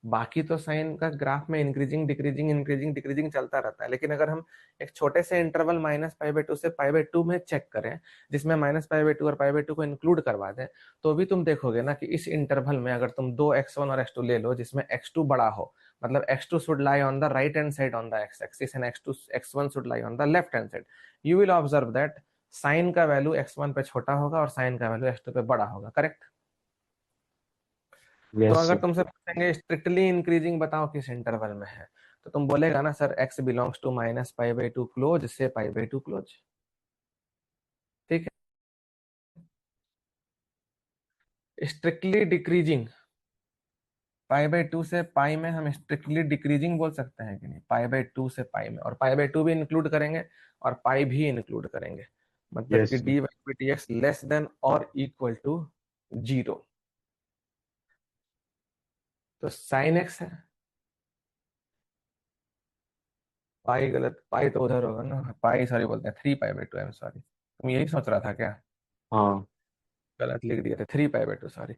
बाकी तो साइन का ग्राफ में इंक्रीजिंग डिक्रीजिंग इंक्रीजिंग डिक्रीजिंग चलता रहता है। लेकिन अगर हम एक छोटे से interval minus pi by two से पाई बाई टू में चेक करें, जिसमें माइनस पाई बाई टू और पाई बाई टू को इंक्लूड करवा दें, तो भी तुम देखोगे ना कि इस इंटरवल में अगर तुम दो एक्स वन और एक्स टू ले लो जिसमें एक्स टू बड़ा हो, मतलब x two should lie on the right hand side on the x axis and x one should lie on the left hand side, you will observe that sine का value x one पे छोटा होगा और sign का value x two पे बड़ा होगा, correct. तो यस अगर सर। तुमसे पूछेंगे स्ट्रिक्टली इंक्रीजिंग बताओ किस इंटरवल में है, तो तुम बोलेगा ना sir x belongs to minus pi by two close से पाई बाई टू क्लोज, ठीक है। Strictly decreasing pi by two से पाई में हम स्ट्रिक्टली डिक्रीजिंग बोल सकते हैं कि नहीं? पाई बाई टू से पाई में, और पाई बाई टू भी इंक्लूड करेंगे और पाई भी इंक्लूड करेंगे, मतलब कि yes sir. D by d x less than और इक्वल टू जीरो। तो साइन एक्स है, पाई गलत, पाई तो उधर होगा ना, पाई सॉरी बोलते हैं three pi by to, I am sorry. तुम यही सोच रहा था क्या? हाँ। गलत लिख दिए थे, three pi by to, sorry.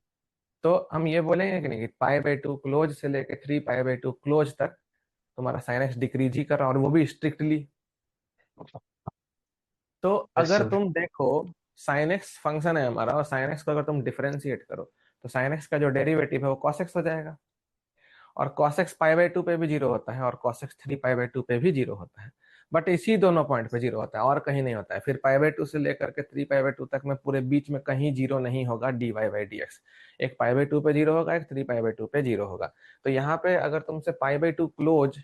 तो हम ये बोलेंगे कि नहीं कि पाई बाई टू क्लोज से लेके three pi by two close तक तुम्हारा साइन एक्स डिक्रीज ही कर रहा है, और वो भी स्ट्रिक्टली। तो यस अगर सर। तुम देखो साइन एक्स फंक्शन है हमारा, और साइन एक्स को अगर तुम डिफरेंशिएट करो तो साइन एक्स का जो डेरिवेटिव है वो कॉस एक्स हो जाएगा। और cos x पाई बाई 2 पे भी 0 होता है और cos x 3 पाई बाई 2 पे भी 0 होता है, बट इसी दोनों पॉइंट पे 0 होता है और कहीं नहीं होता है। फिर पाई बाई 2 से लेकर के 3 पाई बाई 2 तक में पूरे बीच में कहीं 0 नहीं होगा dy बाई dx। एक पाई बाई 2 पे 0 होगा, एक 3 पाई बाई 2 पे 0 होगा। तो यहाँ पे अगर तुमसे पाई बाई 2 क्लोज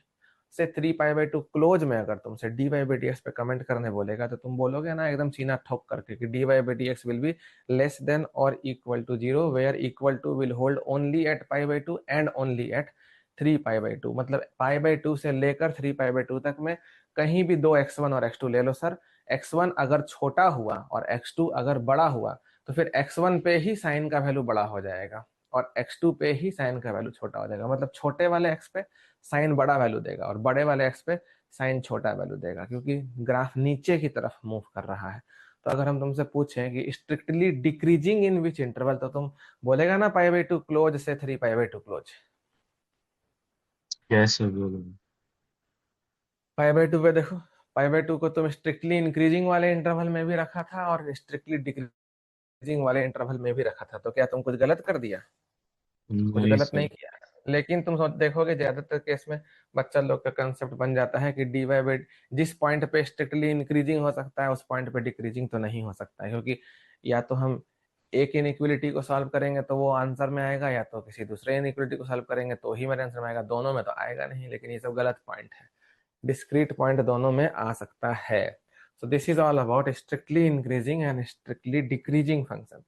से 3 पाई बाई 2 क्लोज में अगर तुमसे dy बाई dx पे कमेंट करने बोलेगा तो तुम बोलोगे ना एकदम सीना ठोक करके कि dy by dx will be less than और equal to 0 where equal to will hold only at pi by 2 and only at 3 pi by 2। मतलब पाई बाई 2 से लेकर 3 पाई बाई 2 तक में कहीं भी दो x1 और x2 ले लो सर। x1 अगर छोटा हुआ और x2 अगर बड़ा हुआ तो फिर x1 पे ही साइन का वैल्यू बड़ा हो जाएगा और x2 पे ही साइन का वैल्यू छोटा हो जाएगा। मतलब छोटे वाले x पे साइन बड़ा वैल्यू देगा और बड़े वाले x पे साइन छोटा वैल्यू देगा, क्योंकि ग्राफ नीचे की तरफ मूव कर रहा है। तो अगर हम तुमसे पूछें कि strictly decreasing in which interval, तो तुम बोलेगा ना पाई बाई 2 क्लोज से 3 पाई बाई 2 क्लोज। कैसे बोलूँ? पाई बाई 2 पे देखो, पाई बाई 2 को तुम स्ट्रिक्टली इंक्रीजिंग वाले इंटरवल में भी रखा था और स्ट्रिक्टली डिक्रीजिंग वाले इंटरवल में भी रखा था, तो क्या तुम कुछ गलत कर दिया? कुछ नहीं गलत नहीं सर। किया। लेकिन तुम देखोगे ज्यादातर केस में बच्चा लोग का कंसेप्ट बन जाता है कि डी वाई बाई, जिस पॉइंट पे स्ट्रिक्टली इंक्रीजिंग हो सकता है उस पॉइंट पे डिक्रीजिंग तो नहीं हो सकता है, क्योंकि या तो हम एक इनइक्वलिटी को सॉल्व करेंगे तो वो आंसर में आएगा, या तो किसी दूसरे इनइक्वलिटी को सॉल्व करेंगे तो ही मेरे आंसर में आएगा, दोनों में तो आएगा नहीं। लेकिन ये सब गलत पॉइंट है, डिस्क्रीट पॉइंट दोनों में आ सकता है। So this is all about strictly increasing and strictly decreasing function.